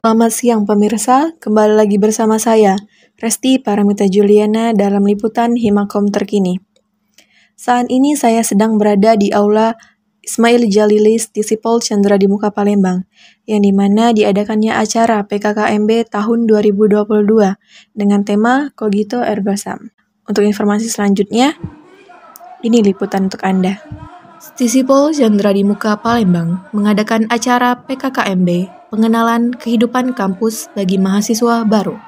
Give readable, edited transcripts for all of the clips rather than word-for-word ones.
Selamat siang pemirsa, kembali lagi bersama saya, Resti Paramita Juliana dalam liputan Himakom terkini. Saat ini saya sedang berada di Aula Ismail Jalilis Disipol Chandra di Muka Palembang, yang dimana diadakannya acara PKKMB tahun 2022 dengan tema Cogito Ergo Sum. Untuk informasi selanjutnya, ini liputan untuk Anda. Disipol Chandra di Muka Palembang mengadakan acara PKKMB pengenalan kehidupan kampus bagi mahasiswa baru.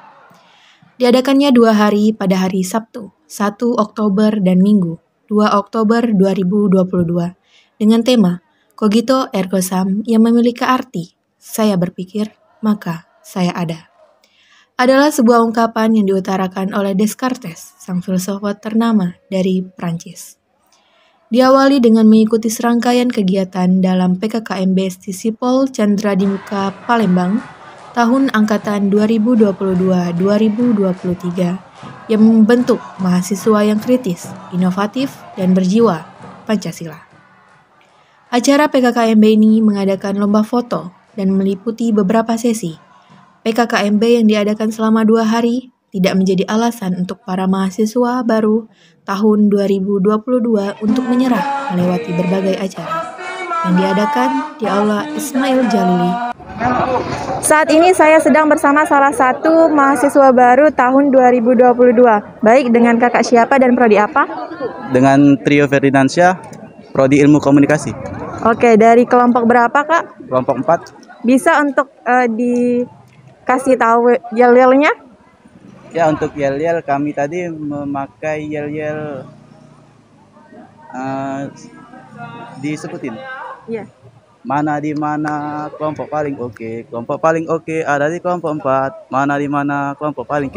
Diadakannya 2 hari pada hari Sabtu, 1 Oktober dan Minggu, 2 Oktober 2022, dengan tema Cogito Ergo Sum yang memiliki arti, saya berpikir, maka saya ada. Adalah sebuah ungkapan yang diutarakan oleh Descartes, sang filsuf ternama dari Prancis. Diawali dengan mengikuti serangkaian kegiatan dalam PKKMB Disipol Chandra di Muka Palembang tahun angkatan 2022-2023 yang membentuk mahasiswa yang kritis, inovatif, dan berjiwa Pancasila. Acara PKKMB ini mengadakan lomba foto dan meliputi beberapa sesi. PKKMB yang diadakan selama 2 hari tidak menjadi alasan untuk para mahasiswa baru tahun 2022 untuk menyerah melewati berbagai acara yang diadakan di Aula Ismail Jalili. Saat ini saya sedang bersama salah satu mahasiswa baru tahun 2022. Baik, dengan kakak siapa dan prodi apa? Dengan Trio Ferdinansyah, prodi Ilmu Komunikasi. Oke, dari kelompok berapa kak? Kelompok 4. Bisa untuk dikasih tahu yel-yelnya? Ya, untuk yel-yel kami tadi memakai yel-yel disebutin. Iya. Mana di mana kelompok paling oke, kelompok paling oke ada di kelompok 4. Mana di mana kelompok paling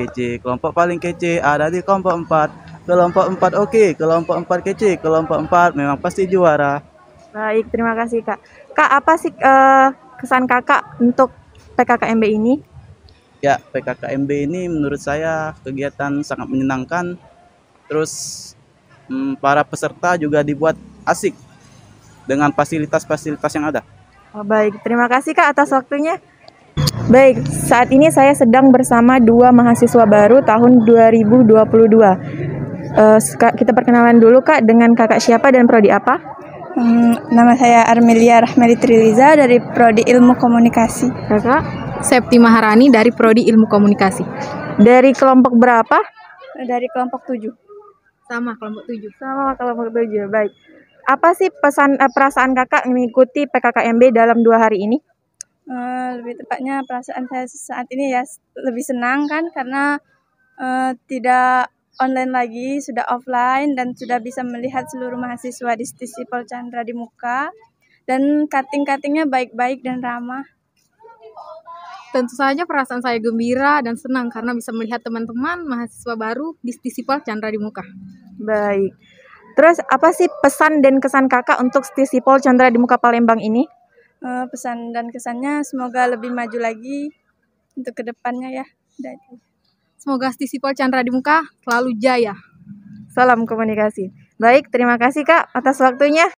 kece ada di kelompok 4. Kelompok 4 oke, kelompok 4 kece, kelompok 4 memang pasti juara. Baik, terima kasih kak. Kak, apa sih kesan kakak untuk PKKMB ini? Ya, PKKMB ini menurut saya kegiatan sangat menyenangkan. Terus para peserta juga dibuat asik dengan fasilitas-fasilitas yang ada. Oh, baik, terima kasih kak atas waktunya. Baik, saat ini saya sedang bersama 2 mahasiswa baru tahun 2022. Kita perkenalan dulu kak, dengan kakak siapa dan prodi apa? Nama saya Armelia Rahmeli Triliza dari prodi Ilmu Komunikasi. Kakak? Septi Maharani dari prodi Ilmu Komunikasi. Dari kelompok berapa? Dari kelompok 7. Sama kelompok 7. Sama kelompok 7, baik. Apa sih perasaan kakak mengikuti PKKMB dalam 2 hari ini? Lebih tepatnya perasaan saya saat ini ya lebih senang kan karena tidak online lagi, sudah offline dan sudah bisa melihat seluruh mahasiswa di Disipol Chandra di Muka dan cutting-cuttingnya baik-baik dan ramah. Tentu saja perasaan saya gembira dan senang karena bisa melihat teman-teman mahasiswa baru di Disipol Chandra di Muka. Baik. Terus apa sih pesan dan kesan kakak untuk Disipol Chandra di Muka Palembang ini? Pesan dan kesannya semoga lebih maju lagi untuk kedepannya ya. Semoga Disipol Chandra di Muka selalu jaya. Salam komunikasi. Baik, terima kasih kak atas waktunya.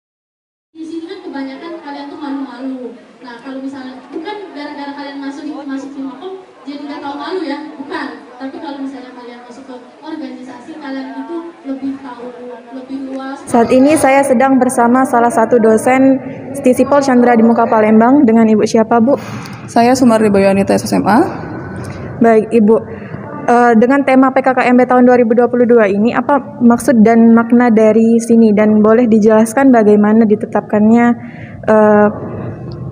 Di sini kan kebanyakan kalian tuh malu-malu. Nah, kalau misalnya bukan gara-gara kalian masuk Himakom jadi nggak tahu malu ya, bukan. Tapi kalau misalnya kalian masuk ke organisasi, kalian itu lebih tahu, lebih luas. Saat ini saya sedang bersama salah satu dosen Disipol Chandra di Muka Palembang. Dengan ibu siapa bu? Saya Sumardi Bayanita SMA. Baik ibu. Dengan tema PKKMB tahun 2022 ini, apa maksud dan makna dari sini? Dan boleh dijelaskan bagaimana ditetapkannya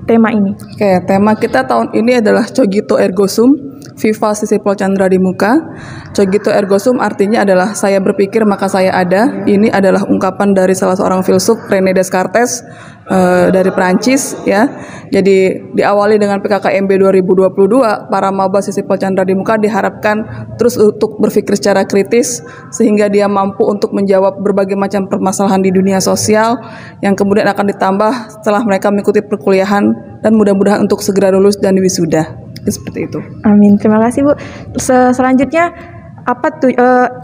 tema ini? Oke, tema kita tahun ini adalah Cogito Ergo Sum, Viva Disipol Chandra di Muka. Cogito Ergo Sum artinya adalah saya berpikir maka saya ada. Ini adalah ungkapan dari salah seorang filsuf, René Descartes, dari Prancis ya. Jadi diawali dengan PKKMB 2022, para maba Disipol Chandra di Muka diharapkan terus untuk berpikir secara kritis sehingga dia mampu untuk menjawab berbagai macam permasalahan di dunia sosial yang kemudian akan ditambah setelah mereka mengikuti perkuliahan dan mudah-mudahan untuk segera lulus dan wisuda. Seperti itu. Amin. Terima kasih Bu. Selanjutnya apa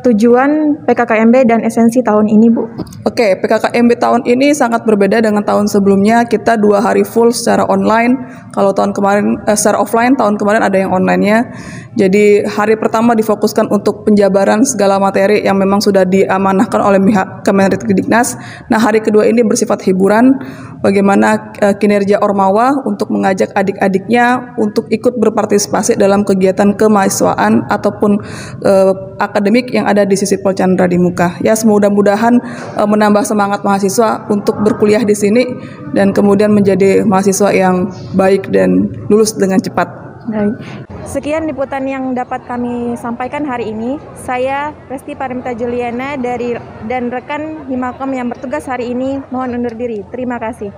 tujuan PKKMB dan esensi tahun ini, Bu? Oke, PKKMB tahun ini sangat berbeda dengan tahun sebelumnya. Kita 2 hari full secara online. Kalau tahun kemarin secara offline, tahun kemarin ada yang online-nya. Jadi hari pertama difokuskan untuk penjabaran segala materi yang memang sudah diamanahkan oleh pihak Kemendikbudristek. Nah, hari kedua ini bersifat hiburan, bagaimana kinerja Ormawa untuk mengajak adik-adiknya untuk ikut berpartisipasi dalam kegiatan kemahasiswaan ataupun akademik yang ada di Sisipol Chandra di Muka. Ya, mudah-mudahan menambah semangat mahasiswa untuk berkuliah di sini dan kemudian menjadi mahasiswa yang baik dan lulus dengan cepat. Baik. Sekian liputan yang dapat kami sampaikan hari ini. Saya Resti Paramita Juliana dan rekan Himakom yang bertugas hari ini mohon undur diri. Terima kasih.